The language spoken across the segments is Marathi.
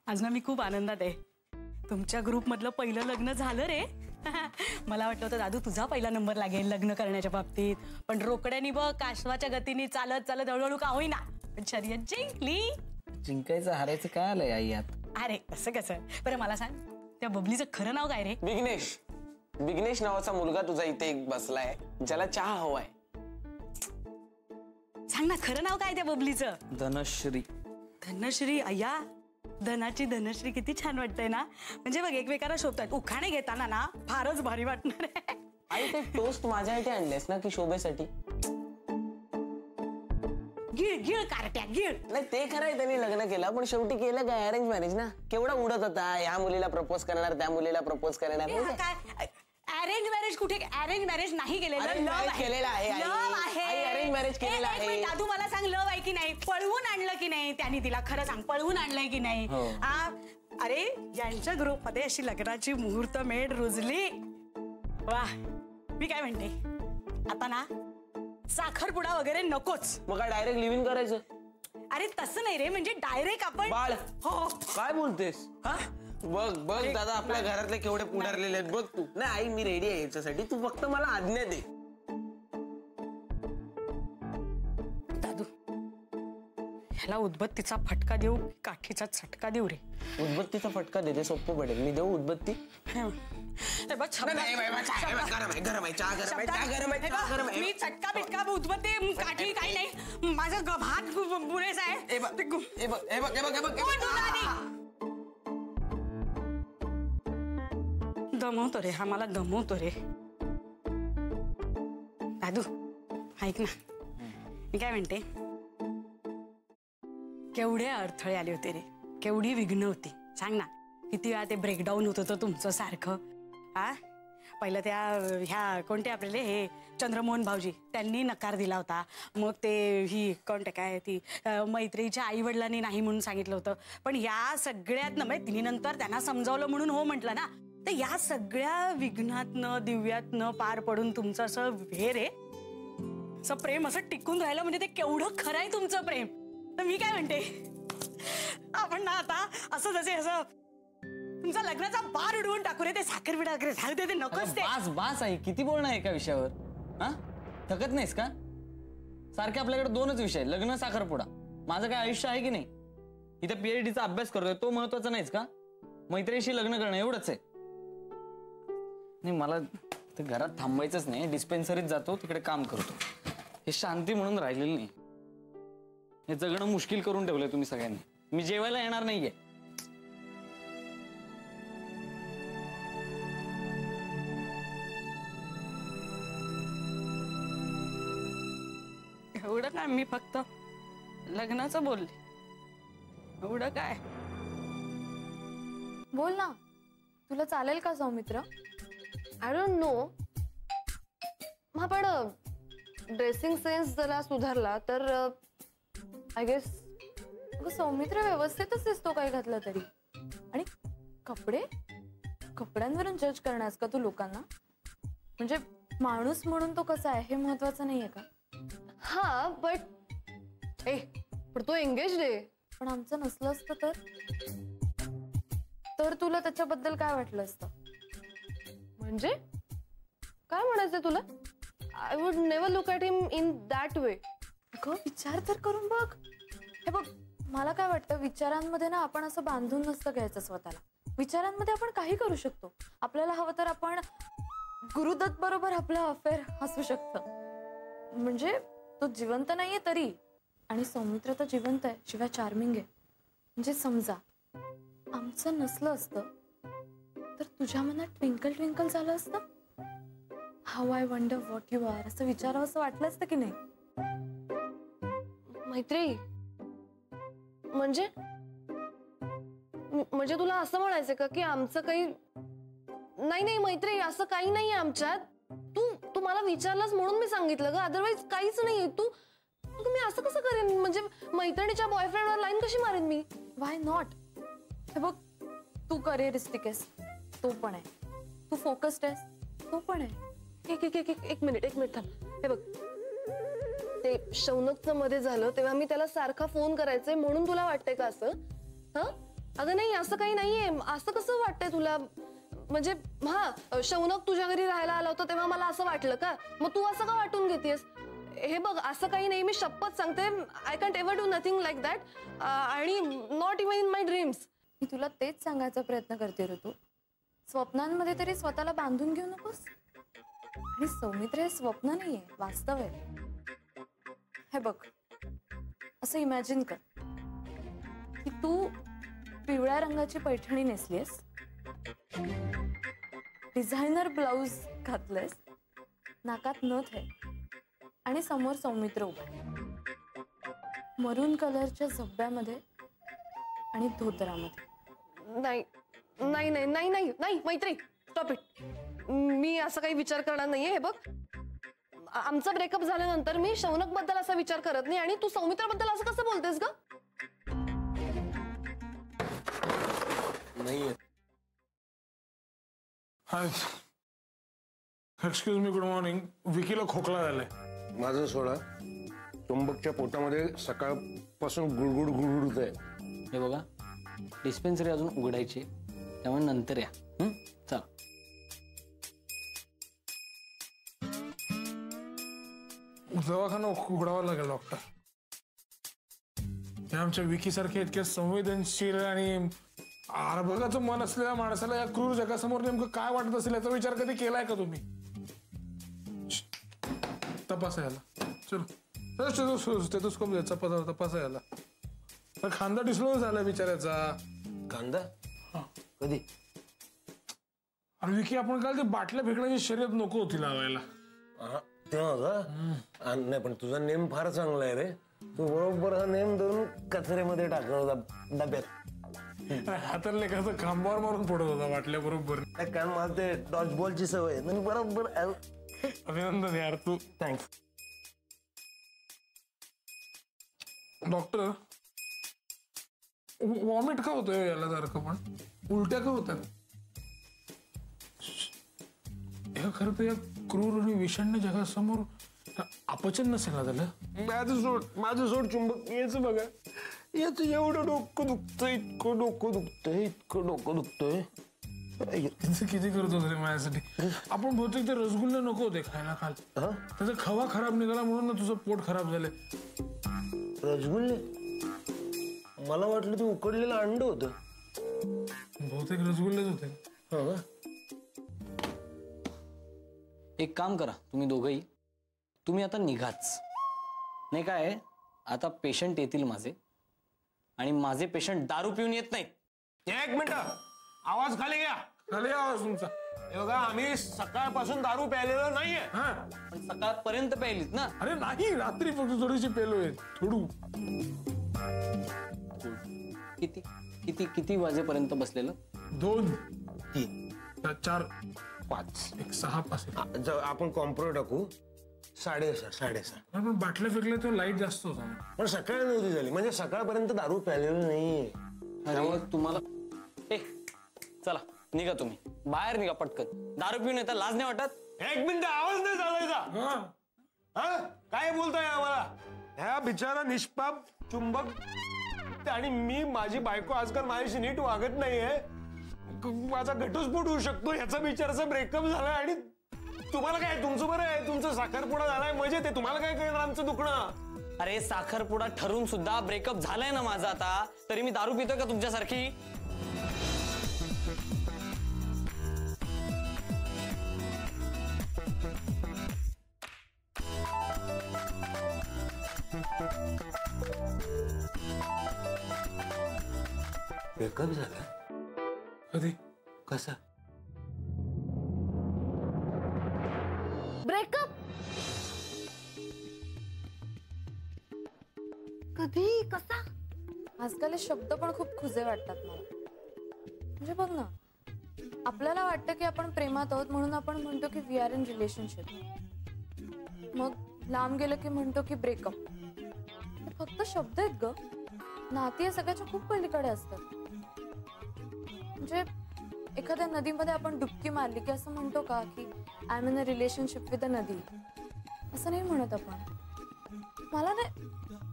आज ना मी खूप आनंदात आहे. तुमच्या ग्रुप मधलं पहिलं लग्न झालं रे. मला वाटलं होतं दादू तुझा पहिला नंबर लागेल लग्न करण्याच्या बाबतीत, पण रोकड्यानी बघ काश्वाच्या गतीने चालत चालत हळूहळू का होईना पण शर्यत जिंकली. जिंकायचं हारायचं काय आलंय आई यात? अरे असं कसं बरं मला सांग, त्या बबलीचं खरं नाव काय रे? विघ्नेश. विघ्नेश नावाचा मुलगा तुझा इथे एक बसलाय, ज्याला चहा हवाय. सांग ना खरं नाव काय त्या बबलीचं? धनश्री. धनश्री. अय्या धनाची धनश्री किती छान वाटतंय ना. म्हणजे बघ एकमेकांना शोभतात. उखाणे घेताना ना फारच भारी वाटणार आहे. आई ते टोस्ट माझ्या इथे आणलेस ना की शोभेसाठी? गिळ गिळ कारट्या गिळ. नाही ते खरंय, त्यांनी लग्न केलं पण शेवटी केलं काय? अरेंज मॅरेज ना. केवढा उडत होता, या मुलीला प्रपोज करणार त्या मुलीला प्रपोज करणार. काय अरेंज मॅरेज? कुठे अरेंज मॅरेज नाही केलेलं, लव्ह केलेला आहे. लव्ह आहे. अरेंज मॅरेज केलेला आहे. दादू मला सांग लव्ह आहे की नाही? पळवून आणलं की नाही त्यांनी तिला? खरं सांग पळवून आणलंय की नाही? अरे यांच्या ग्रुप मध्ये अशी लग्नाची मुहूर्त मेढ रुजली. वाह. मी काय म्हणते आता ना साखरपुडा वगैरे नकोच. मग काय डायरेक्ट लिव्हिंग करायचं? अरे तसं नाही रे, म्हणजे डायरेक्ट आपण बाळ. हो. काय बोलतेस? बघ बघ दादा आपल्या घरातले केवढे पुढारलेले आहेत बघ तू. नाही आई मी रेडी आहे याच्यासाठी, तू फक्त मला आज्ञा दे. दादू ह्याला उदबत्तीचा फटका देऊ काठीचा झटका देऊ रे? उदबत्तीचा फटका दे, सोपं पडेल. मी देऊ उदबत्ती? मी चटका बिटका उदबत्ती काठी काही नाही. माझं भात पुरेस आहे. गमवतो रे हा, मला गमवतो रे. दादू ऐक ना, मी काय म्हणते, केवढे अडथळे आले होते रे, केवढी विघ्न होती. सांग ना किती वेळा ते ब्रेकडाऊन होत होतं तुमचं सारखं. पहिलं त्या ह्या कोणते आपल्याला हे चंद्रमोहन भाऊजी त्यांनी नकार दिला होता. मग ते ही कोणते काय ती मैत्रीच्या आई वडिलांनी नाही म्हणून सांगितलं होतं. पण या सगळ्यातनं म्हणजे तिने नंतर त्यांना समजावलं म्हणून हो म्हटलं ना. तर या सगळ्या विघ्नातनं दिव्यातनं पार पडून तुमचं असं वेर आहे, असं प्रेम असं टिकून राहिलं म्हणजे ते केवढं खरं आहे तुमचं प्रेम. तर मी काय म्हणते, आपण ना आता असं जसे असं तुमचा लग्नाचा बार उडवून टाकू रे. ते साखरपुडा वगैरे झालं ते नकोच. ते बास बास आहे. किती बोलणं एका विषयावर? थकत नाहीस का? सारखे आपल्याकडे दोनच विषय, लग्न साखरपुडा. माझं काय आयुष्य आहे की नाही? इथे PhDचा अभ्यास करतोय, तो महत्वाचा नाहीच का? मैत्रीशी लग्न करणं एवढंच आहे. नाही मला ते घरात थांबायचंच नाही. डिस्पेन्सरीत जातो, तिकडे काम करतो. हे शांती म्हणून राहिलेली नाही. हे जगणं मुश्किल करून ठेवलंय तुम्ही सगळ्यांनी. मी जेवायला येणार नाहीये. एवढं काय, मी फक्त लग्नाचं बोलले. एवढं काय? बोल ना, तुला चालेल का सौमित्र? I don't know. हा पण ड्रेसिंग सेन्स जरा सुधारला तर आय गेस. सौमित्र व्यवस्थितच दिसतो काही घातलं तरी. आणि कपडे, कपड्यांवरून जज करण्यास का तू लोकांना? म्हणजे माणूस म्हणून तो कसा आहे हे महत्वाचं नाहीये का? हा पण तो एंगेज आहे. पण आमचं नसलं असतं तर तुला त्याच्याबद्दल काय वाटलं असतं? म्हणजे काय म्हणायचंय तुला? I would never look at him in that way. विचार तर करून बघ. हे बघ मला काय वाटतं, विचारांमध्ये ना आपण असं बांधून नसतं घ्यायचं स्वतःला. विचारांमध्ये आपण काही करू शकतो. आपल्याला हवं तर आपण गुरुदत्त बरोबर आपलं अफेअर असू शकतं. म्हणजे तो जिवंत नाहीये तरी. आणि सौमित्र तर जिवंत आहे, शिवाय चार्मिंग आहे. म्हणजे समजा आमचं नसलं असतं तर तुझ्या मनात ट्विंकल ट्विंकल झालं असतं. How I wonder what you are असं विचारावं असं वाटलं असतं की नाही? मैत्री म्हणजे तुला असं म्हणायचं का की आमचं काही नाही? मैत्री असं काही नाहीये आमच्यात. तू मला विचारलास म्हणून मी सांगितलं ग, अदरवाईज काहीच नाहीये. मी असं कसं करेन? म्हणजे मैत्रिणीच्या बॉयफ्रेंडवर लाईन कशी मारेन मी? व्हाय नॉट? हे बघ तू करिअरिस्टिक आहेस, तो पण आहे. तू फोकस्ड आहेस, तो पण आहे. एक मिनिट थांब. हे बघ ते ते शौनकचं मध्ये झालं तेव्हा मी त्याला सारखा फोन करायचे म्हणून तुला वाटतंय का असं? हा अगं नाही, असं काही नाहीये. असं कसं वाटतंय तुला? म्हणजे हा, शौनक तुझ्या घरी राहायला आला होता तेव्हा मला असं वाटलं का? मग तू असं का वाटून घेतेस? हे बघ, असं काही नाही, मी शपथ सांगते, I can't ever do nothing like that, आणि not even in my dreams. मी तुला तेच सांगायचा प्रयत्न करते ऋतू. स्वप्नांमध्ये तरी स्वतःला बांधून घेऊ नकोस. आणि सौमित्र हे स्वप्न नाहीये, वास्तव आहे. हे बघ, असं इमॅजिन कर की तू पिवळ्या रंगाची पैठणी नेसलीस, डिझायनर ब्लाउज घातलंस, नाकात नथ आहे आणि समोर सौमित्र उभा आहे, मरून कलरच्या झब्ब्यामध्ये आणि धोतरामध्ये. नाही नाही नाही नाही नाही नाही मैत्री, स्टॉप इट. मी असं काही विचार करणार नाहीये. हे बघ, आमचा ब्रेकअप झाल्यानंतर मी शौनक बद्दल असा विचार करत नाही, आणि तू सौमित्र बद्दल असं कसं बोलतेस ग? नाहीये. हाय, एक्सक्यूज मी, गुड मॉर्निंग. विकीला खोकला झालाय. माझं सोडा, चुंबकच्या पोटामध्ये सकाळपासून गुडगुड गुडगुड आहे. हे बघा, डिस्पेन्सरी अजून उघडायची, त्यामुळे नंतर या. चला. दवाखाना उघडावा लागेल डॉक्टर. हे आमच्या विकीसारखे इतके संवेदनशील आणि आरभगाचं मन असलेल्या माणसाला या क्रूर जगासमोर नेमकं काय वाटत असेल याचा विचार कधी केलाय का तुम्ही? तपासायला चलो, स्टेथोस्कोप द्यायचा, तपासायला. खांदा डिस्लोज झाला बिचाऱ्याचा. कांदा? कधी? अरे विकी, आपण काल ते बाटल्या फेकण्याची शर्यत नको होती लावायला. तेव्हा का? नाही, पण तुझा नेम फार चांगला आहे रे. तू बरोबर हा नेम धरून कचऱ्यामध्ये टाकला होता डब्यात. हाताला कसं खांबावर मारून पडत होता बाटल्या बरोबर. कारण मला ते डॉच बॉलची सवय आहे. बरोबर. अभिनंदन यार तू. थँक्स. डॉक्टर, वॉमिट का होतोय याला सारखं, पण उलट्या का होतात? खरं तर या क्रूर आणि विषण्ण जगासमोर अपचन नसेल ना झालं. माझं सोड चुंबक. याच बघा, याच एवढं डोकं दुखतंय, इतकं डोकं दुखतंय, इतकं डोकं दुखतंय. किती करतो रे माझ्यासाठी. आपण बहुतेक ते रसगुल्ले नको होते खायला काल. त्याचा खवा खराब निघाला म्हणून ना तुझं पोट खराब झालंय. रसगुल्ले? मला वाटलं ते उकडलेलं अंड होतं. बहुतेक रसगुल्लेच होते. एक काम करा तुम्ही दोघंही, तुम्ही आता निघाच. नाही काय, आता पेशंट येतील माझे, आणि माझे पेशंट दारू पिऊन येत नाहीत. एक मिनिट, आवाज खाली घ्या. खाली आवाज तुमचा. बघा, आम्ही सकाळपासून दारू प्यायलेलो नाहीये. पण सकाळपर्यंत प्यायलीत ना? अरे नाही, रात्री फक्त थोडीशी पेलोय, थोडू. किती किती किती वाजेपर्यंत बसलेलं? 2, 3, 4, 5, 1, 6 पास. आपण कॉम्प्रो टाकू. 6:30. पण बाटल्या फेकल्या तो लाईट जास्त होता. पण सकाळ नव्हती झाली, म्हणजे सकाळपर्यंत दारू प्यायलेलं नाहीये. अरे तुम्हाला चला निघा, तुम्ही बाहेर निघा पटकन. दारू पिऊन येता लाज नाही वाटत? एक मिनिट, आवाज नाही चालायचा. काय बोलताय आम्हाला? ह्या बिचारा निष्पाप चुंबक आणि मी, माझी बायको आजकाल माझ्याशी नीट वागत नाहीये. माझा घटस्फोट होऊ शकतो, ह्याचा बिचाराचा ब्रेकअप झालाय. आणि तुम्हाला काय, तुमचं बरं आहे, तुमचं साखरपुडा झालाय मजेत आहे, तुम्हाला काय कळणार आमचं दुखणं? अरे साखरपुडा ठरून सुद्धा ब्रेकअप झालाय ना माझा आता, तरी मी दारू पितोय का तुमच्यासारखी? ब्रेकअप झाला? कधी? कसा? ब्रेकअप? कधी? कसा? आजकाल हे शब्द पण खूप खुजे वाटतात मला. म्हणजे बघ ना, आपल्याला वाटतं की आपण प्रेमात आहोत म्हणून आपण म्हणतो की वी आर इन रिलेशनशिप. मग लांब गेलं की म्हणतो की ब्रेकअप. हे फक्त शब्द आहेत ग. नाती हे सगळ्याच्या खूप पलीकडे असतात. म्हणजे एखाद्या नदीमध्ये आपण डुबकी मारली की असं म्हणतो का की I am in a relationship with a नदी? असं नाही म्हणत आपण. मला ना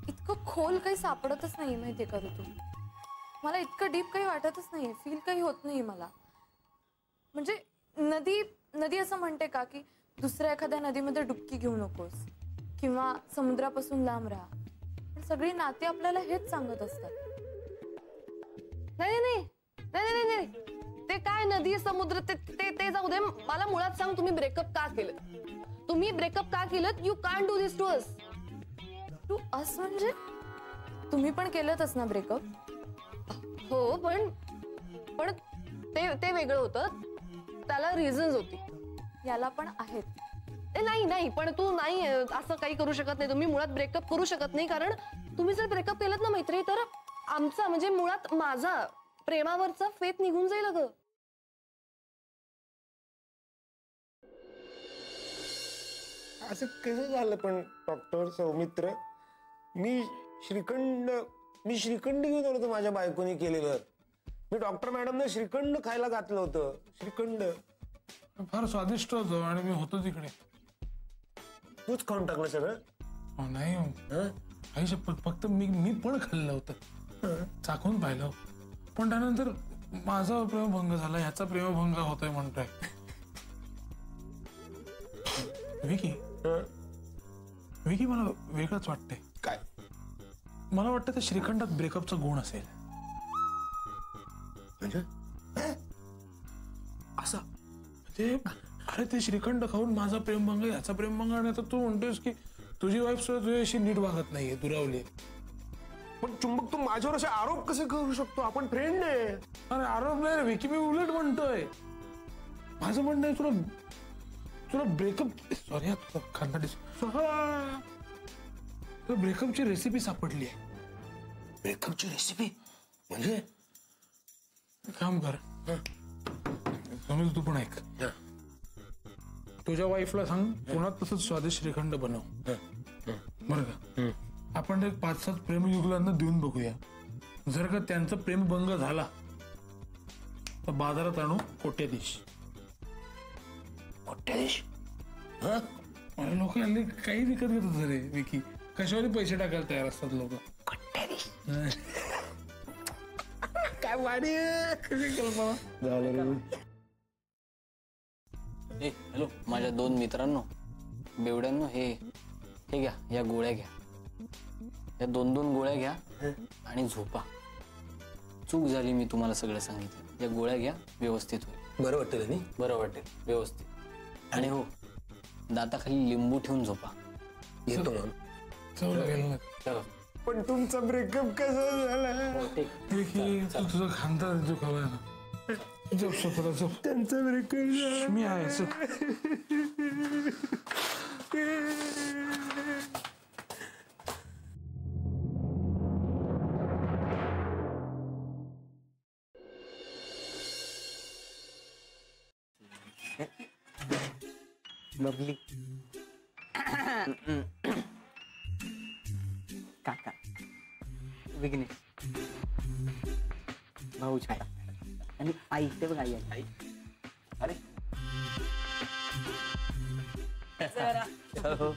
इतकं खोल काही सापडतच नाही माहितीये का ऋतू. मला इतकं डीप काही वाटतच नाही, फील काही होत नाही मला. म्हणजे नदी नदी असं म्हणते का की दुसऱ्या एखाद्या नदीमध्ये डुबकी घेऊ नकोस किंवा समुद्रापासून लांब राहा, पण सगळी नाती आपल्याला हेच सांगत असतात. नाही नाही नाही नाही नाही, ते काय नदी समुद्र ते ते ते जाऊ दे. मला मुळात सांग, तुम्ही ब्रेकअप का केलं? तुम्ही ब्रेकअप का केलं? You can't do this to us. To us म्हणजे तुम्ही पण केलंतच ना ब्रेकअप? हो, पण पण ते वेगळं होतं, त्याला रिझन्स होती. याला पण आहेत. नाही नाही, पण तू नाही असं काही करू शकत नाही. तुम्ही मुळात ब्रेकअप करू शकत नाही, कारण तुम्ही जर ब्रेकअप केलं ना मैत्री, तर आमचा म्हणजे मुळात माझा प्रेमावरचा फेथ निघून जाईल. अगं असं कसं झालं पण डॉक्टर सौमित्र? मी श्रीखंड घेऊन आलो होतो माझ्या बायकोनी केलेलं. मी डॉक्टर मॅडमने श्रीखंड खायला घातलं होतं. श्रीखंड फार स्वादिष्ट होतं आणि मी होतो तिकडे. तूच खाऊन टाकलं सगळं? नाही आई शपथ, फक्त मी पण खाल्लं होतं, चाखून पाहिलं. पण त्यानंतर माझा प्रेमभंग झाला, ह्याचा प्रेमभंग होतोय म्हणतोय. विकी मला वेगळंच वाटतंय. काय? मला वाटतं ते श्रीखंडात ब्रेकअपचा गुण असेल. म्हणजे असं म्हणजे अरे ते श्रीखंड खाऊन माझा प्रेमभंग, ह्याचा प्रेमभंग, आणि आता तू म्हणतोस की तुझी वाईफ सुद्धा तुझ्याशी नीट वागत नाहीये, दुरावली. पण चुंबक, तू माझ्यावर असे आरोप कसे करू शकतो? आपण फ्रेंड आहे. अरे आरोप नाही रे विकी, मी उलट म्हणतोय. माझं म्हणणं आहे तुला ब्रेकअप, सॉरी खांदा तुला ब्रेकअपची रेसिपी सापडली आहे. ब्रेकअपची रेसिपी म्हणजे? काम कर, समज तू पण ऐक. तुझ्या वाईफला सांग पुन्हा तसंच स्वादिष्ट श्रीखंड बनव, बरं का? आपण एक 5-7 प्रेमयुगलांना देऊन बघूया. जर का त्यांचा प्रेमभंग झाला तर बाजारात आणू कोट्याधीश. कोट्याधीश? लोक हल्ली काही विकत घेतात रे विकी. कशावर पैसे टाकायला तयार असतात लोक. कोट्याधीश काय वाडी कशी कल्पना झालं. हॅलो माझ्या 2 मित्रांनो, बेवड्यांनो, हे घ्या, या गोळ्या घ्या. या 2-2 गोळ्या घ्या आणि झोपा. चूक झाली, मी तुम्हाला सगळं सांगितलं. या गोळ्या घ्या, व्यवस्थित होईल. बरं वाटेल आणि बरं वाटेल व्यवस्थित. आणि हो, दाताखाली लिंबू ठेवून झोपा. येतो म्हणून. चला. पण तुमचा ब्रेकअप कसा झाला? तुझं खांदा दुखावा ना. झोप स्वतःला झोप. त्यांचा ब्रेकअप झाला. मी आहे असं. बबली काका, विघ्नेश भाऊ छाया आणि आई. ते बघ आई आई. अरे हो.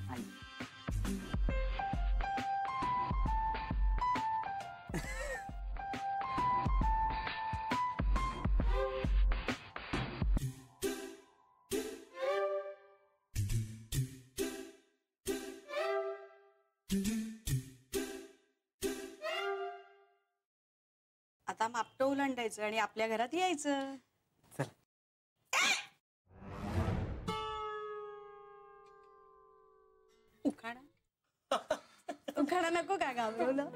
आई आता मापटं ओलांडायचं आणि आपल्या घरात यायचं. चल. उखाणा नको का गावलं?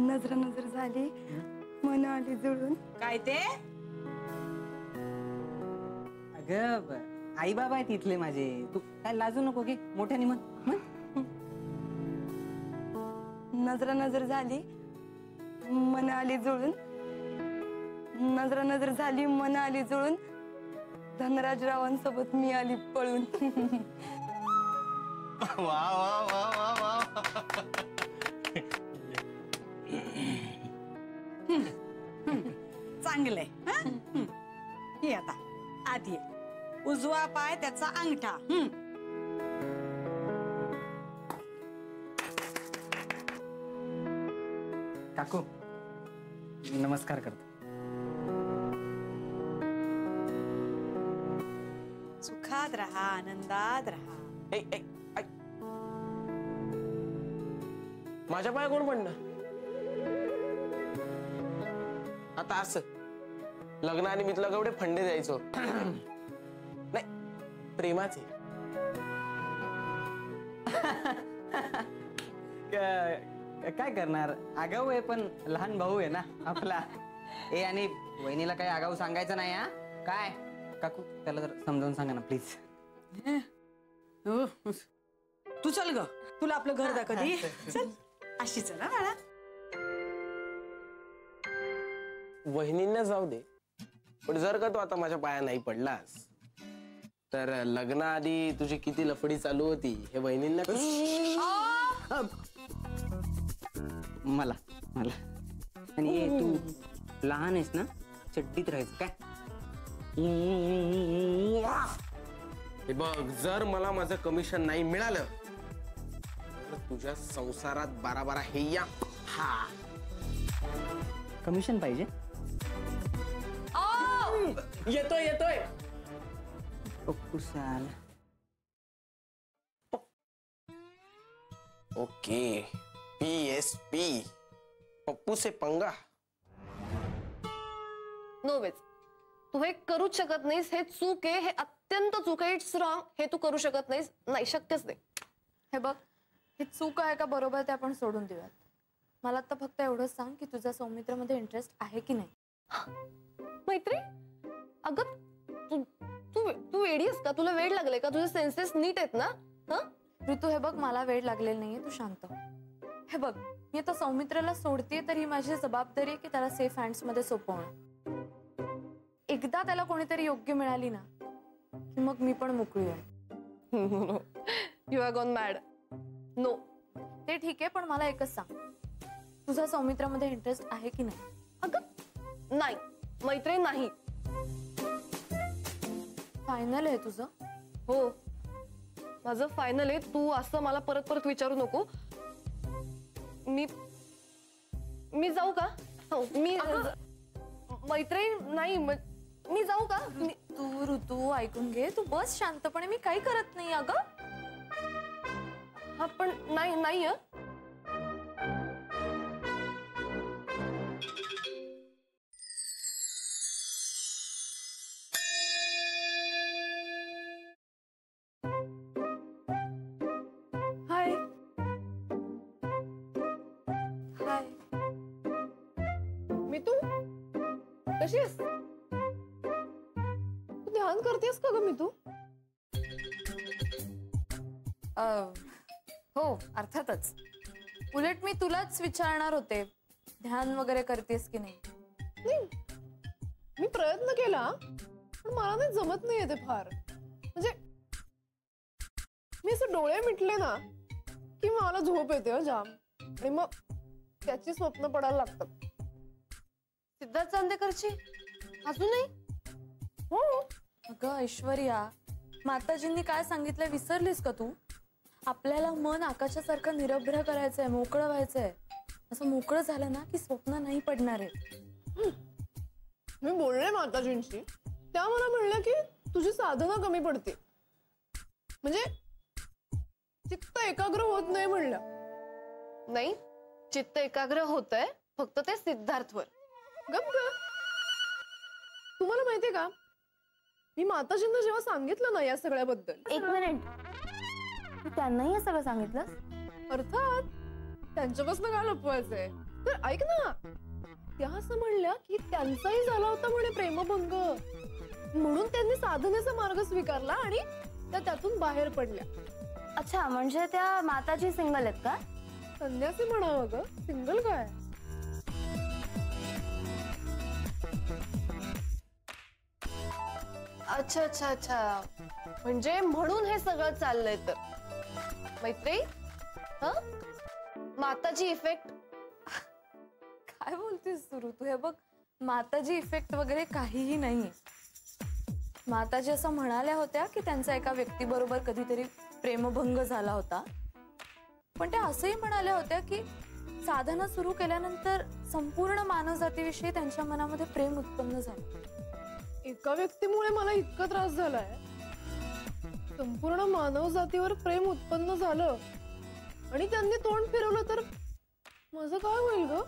नजर नजर झाली, मन आली जुळून. काय ते? अगं आई बाबा आहेत इथले माझे, तू काय लाजू नको की. मोठ्याने म्हण. नजर नजर झाली, मन आली जुळून. नजर नजर झाली, मन आली जुळून. धनराजरावांसोबत मी आली पळून. वा वा वा वा वा. चांगलंय. ये आता आत ये. उजवा पाय त्याचा अंगठा. काकू नमस्कार करतो. सुखात राहा, आनंदात राहा. माझ्या पाया कोण पडणार आता? असं लग्न आणि मी तुला केवढे फंडे द्यायचो. नाही, प्रेमाचे. काय करणार, आगाऊ आहे पण लहान भाऊ आहे ना आपला. ए आणि वहिनीला काही आगाऊ सांगायचं नाही हा. काय काकू त्याला जर समजावून सांगा ना प्लीज. तू चल ग, तुला आपलं घर दाखवते. चल अशी चल बाळा. वहिनींना जाऊ दे, पण जर का तू आता माझ्या पाया नाही पडलास तर लग्नाआधी तुझी किती लफडी चालू होती हे वहिनींना मला मला आणि ए तू लहान आहेस ना, चड्डीत राहायचं काय. हे बघ, जर मला माझं कमिशन नाही मिळालं तर तुझ्या संसारात बारा बारा हे या. हा कमिशन पाहिजे. येतोय येतोय. कुसाल ओके, PSP पप्पू से पंगा. नो वेज, तू हे करूच शकत नाहीस. हे चूक आहे, हे अत्यंत चूक आहे. It's wrong. हे तू करू शकत नाहीस. नाही, शक्यच नाही. हे बघ, हे चूक आहे का बरोबर ते आपण सोडून देऊयात. मला आता फक्त एवढंच सांग की तुझा सौमित्रमध्ये इंटरेस्ट आहे की नाही. मैत्री, अगं तू तू तू वेडी आहेस का? तुला वेळ लागले का? तुझे सेन्सेस नीट आहेत ना? ऋतू, हे बघ, मला वेळ लागलेला नाहीये, तू शांत हो. हे बघ, मी आता सौमित्रला सोडते तर ही माझी जबाबदारी आहे की त्याला सेफ हँड्स मध्ये सोपवणं. एकदा त्याला कोणीतरी योग्य मिळाली ना की मग मी पण मोकळी आहे. You are gone mad. No, ते ठीक आहे, पण मला एकच सांग, तुझा सौमित्रामध्ये इंटरेस्ट आहे की नाही. अगं नाही मैत्री, नाही. फायनल आहे तुझं? हो, माझं फायनल आहे. तू असं मला परत परत विचारू नको. मी जाऊ का? हो, मी मैत्री नाही. मी जाऊ का? तू ऋतू ऐकून घे, तू बस शांतपणे. मी काही करत नाही अगं. हा पण नाही. हाय हाय. मी तू कशी आहेस? तू ध्यान करतेस का ग? मी तू हो, अर्थातच. उलट मी तुलाच विचारणार होते, ध्यान वगैरे करतेस की नाही. मी प्रयत्न केला पण मला नाही जमत नाहीये ते फार. म्हणजे मी असं डोळे मिटले ना की मला झोप येते जाम, आणि मग त्याची स्वप्न पडायला लागतात. सिद्धार्थ चांदेकरची अजूनही? हो. अगं ऐश्वर्या, माताजींनी काय सांगितलंय विसरलीस का तू? आपल्याला मन आकाशासारखं निरभ्र करायचंय, मोकळं व्हायचंय. असं मोकळं झालं ना की स्वप्न नाही पडणार आहे. मी बोलले माताजींशी, त्या मला म्हणल्या की तुझी साधना कमी पडते, म्हणजे चित्त एकाग्र होत नाही म्हणलं. नाही, चित्त एकाग्र होतंय, फक्त ते सिद्धार्थवर. गप ग. तुम्हाला माहितीये का, मी माताजींना जेव्हा सांगितलं ना या सगळ्याबद्दल. एक मिनिट, तू त्यांनाही हे सगळं सांगितलं? अर्थात, त्यांच्यापासून काय लपवायचंय. तर ऐक ना, त्या असं म्हणल्या की त्यांचाही झाला होता म्हणे प्रेमभंग, म्हणून त्यांनी साधनेचा मार्ग स्वीकारला आणि त्या त्यातून बाहेर पडल्या. अच्छा, म्हणजे त्या माताजी सिंगल आहेत का? संन्यासी म्हणावं ग, सिंगल काय. अच्छा अच्छा अच्छा, म्हणजे म्हणून हे सगळं चाललंय. तर मैत्री, माताजी इफेक्ट. काय बोलतेस सुरू तू? हे बघ, माताजी इफेक्ट वगैरे काहीही नाहीये. माताजी असं म्हणाल्या होत्या की त्यांचा एका व्यक्तीबरोबर कधीतरी प्रेमभंग झाला होता, पण त्या असंही म्हणाल्या होत्या की साधना सुरू केल्यानंतर संपूर्ण मानवजातीविषयी त्यांच्या मनामध्ये प्रेम उत्पन्न झालं. एका व्यक्तीमुळे मला इतका त्रास झालाय, संपूर्ण मानव जातीवर प्रेम उत्पन्न झालं आणि त्यांनी तोंड फिरवलं तर माझं काय होईल ग?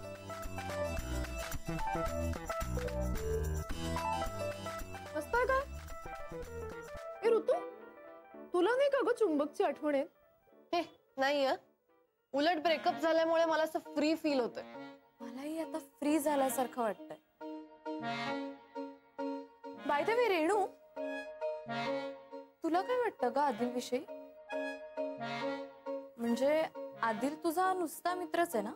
असताय काय? ए ऋतू, तुला नाही का ग चुंबकची आठवण येत? हे नाही, उलट ब्रेकअप झाल्यामुळे मला असं फ्री फील होतंय. मलाही आता फ्री झाल्यासारखं वाटतंय. बाय द वे रेणू, तुला काय वाटतं ग आदिल विषयी? म्हणजे आदिल तुझा नुसता मित्रच आहे ना?